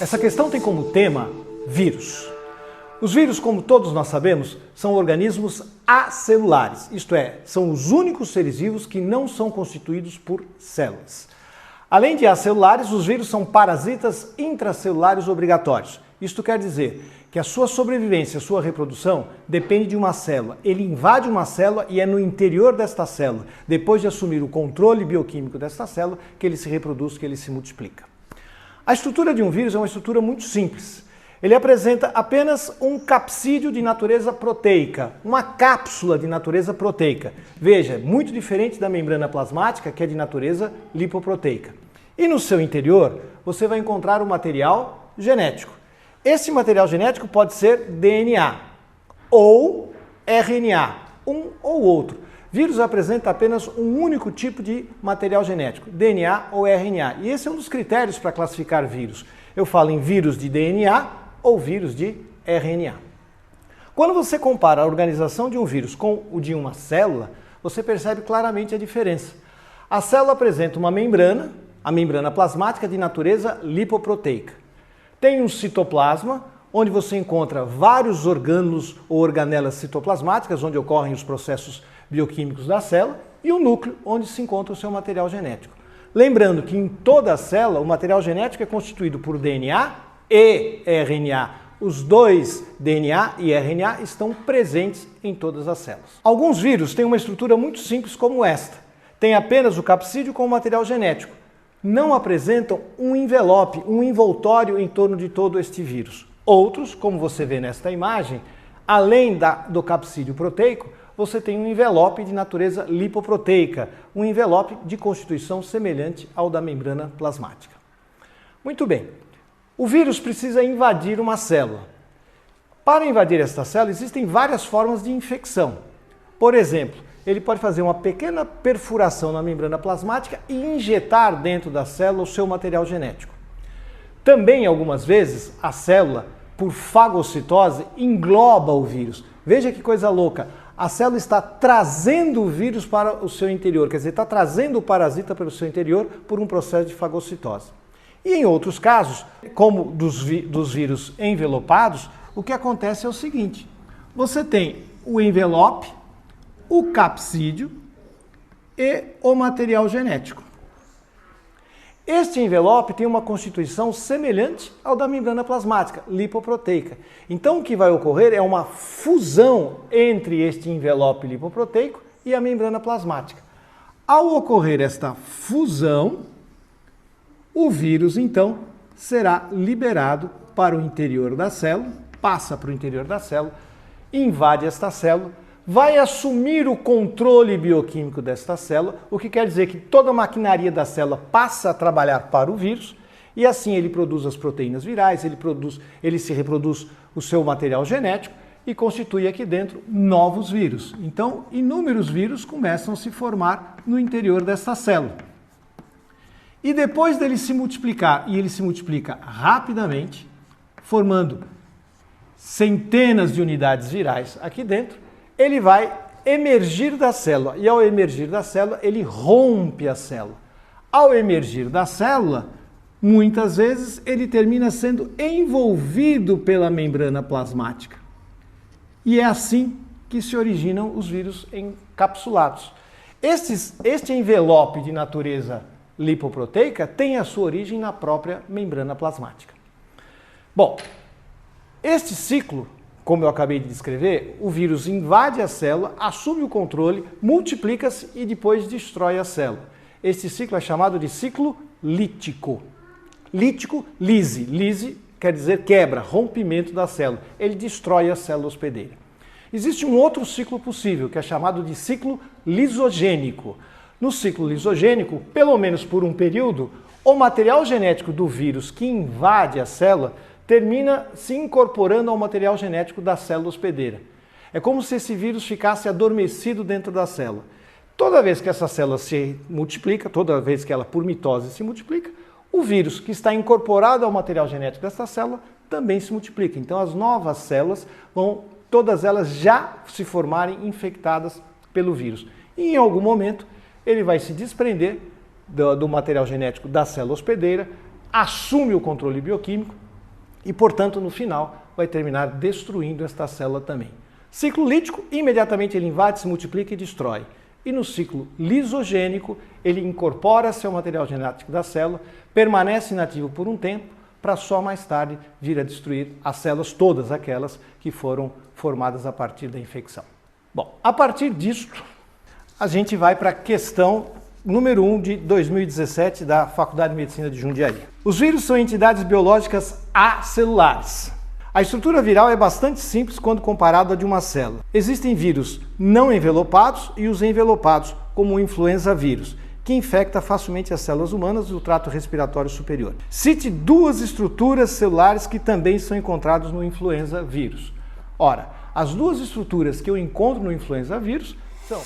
Essa questão tem como tema vírus. Os vírus, como todos nós sabemos, são organismos acelulares, isto é, são os únicos seres vivos que não são constituídos por células. Além de acelulares, os vírus são parasitas intracelulares obrigatórios. Isto quer dizer que a sua sobrevivência, a sua reprodução, depende de uma célula. Ele invade uma célula e é no interior desta célula, depois de assumir o controle bioquímico desta célula, que ele se reproduz, que ele se multiplica. A estrutura de um vírus é uma estrutura muito simples. Ele apresenta apenas um capsídeo de natureza proteica, uma cápsula de natureza proteica. Veja, muito diferente da membrana plasmática, que é de natureza lipoproteica. E no seu interior, você vai encontrar o material genético. Esse material genético pode ser DNA ou RNA, um ou outro. Vírus apresenta apenas um único tipo de material genético, DNA ou RNA. E esse é um dos critérios para classificar vírus. Eu falo em vírus de DNA ou vírus de RNA. Quando você compara a organização de um vírus com o de uma célula, você percebe claramente a diferença. A célula apresenta uma membrana, a membrana plasmática de natureza lipoproteica. Tem um citoplasma, onde você encontra vários orgânulos ou organelas citoplasmáticas, onde ocorrem os processos bioquímicos da célula, e um núcleo, onde se encontra o seu material genético. Lembrando que em toda a célula, o material genético é constituído por DNA e RNA. Os dois, DNA e RNA, estão presentes em todas as células. Alguns vírus têm uma estrutura muito simples como esta. Tem apenas o capsídeo com o material genético. Não apresentam um envelope, um envoltório em torno de todo este vírus. Outros, como você vê nesta imagem, além do capsídeo proteico, você tem um envelope de natureza lipoproteica, um envelope de constituição semelhante ao da membrana plasmática. Muito bem. O vírus precisa invadir uma célula. Para invadir esta célula, existem várias formas de infecção. Por exemplo, ele pode fazer uma pequena perfuração na membrana plasmática e injetar dentro da célula o seu material genético. Também, algumas vezes, a célula, por fagocitose, engloba o vírus. Veja que coisa louca! A célula está trazendo o vírus para o seu interior, quer dizer, está trazendo o parasita para o seu interior por um processo de fagocitose. E em outros casos, como dos vírus envelopados, o que acontece é o seguinte: você tem o envelope, o capsídeo e o material genético. Este envelope tem uma constituição semelhante ao da membrana plasmática, lipoproteica. Então o que vai ocorrer é uma fusão entre este envelope lipoproteico e a membrana plasmática. Ao ocorrer esta fusão, o vírus então será liberado para o interior da célula, passa para o interior da célula, invade esta célula, vai assumir o controle bioquímico desta célula, o que quer dizer que toda a maquinaria da célula passa a trabalhar para o vírus, e assim ele produz as proteínas virais, ele se reproduz o seu material genético e constitui aqui dentro novos vírus. Então, inúmeros vírus começam a se formar no interior desta célula. E depois dele se multiplicar, e ele se multiplica rapidamente, formando centenas de unidades virais aqui dentro, ele vai emergir da célula, e ao emergir da célula, ele rompe a célula. Ao emergir da célula, muitas vezes ele termina sendo envolvido pela membrana plasmática. E é assim que se originam os vírus encapsulados. Este envelope de natureza lipoproteica tem a sua origem na própria membrana plasmática. Bom, este ciclo, como eu acabei de descrever, o vírus invade a célula, assume o controle, multiplica-se e depois destrói a célula. Este ciclo é chamado de ciclo lítico. Lítico, lise. Lise quer dizer quebra, rompimento da célula. Ele destrói a célula hospedeira. Existe um outro ciclo possível, que é chamado de ciclo lisogênico. No ciclo lisogênico, pelo menos por um período, o material genético do vírus que invade a célula termina se incorporando ao material genético da célula hospedeira. É como se esse vírus ficasse adormecido dentro da célula. Toda vez que essa célula se multiplica, toda vez que ela por mitose se multiplica, o vírus que está incorporado ao material genético dessa célula também se multiplica. Então as novas células vão, todas elas já se formarem infectadas pelo vírus. E em algum momento ele vai se desprender do material genético da célula hospedeira, assume o controle bioquímico e, portanto, no final, vai terminar destruindo esta célula também. Ciclo lítico, imediatamente ele invade, se multiplica e destrói. E no ciclo lisogênico, ele incorpora-se ao material genético da célula, permanece inativo por um tempo, para só mais tarde vir a destruir as células, todas aquelas que foram formadas a partir da infecção. Bom, a partir disto, a gente vai para a questão número 1 de 2017 da Faculdade de Medicina de Jundiaí. Os vírus são entidades biológicas acelulares. A estrutura viral é bastante simples quando comparado à de uma célula. Existem vírus não envelopados e os envelopados, como o influenza vírus, que infecta facilmente as células humanas do trato respiratório superior. Cite duas estruturas celulares que também são encontradas no influenza vírus. Ora, as duas estruturas que eu encontro no influenza vírus são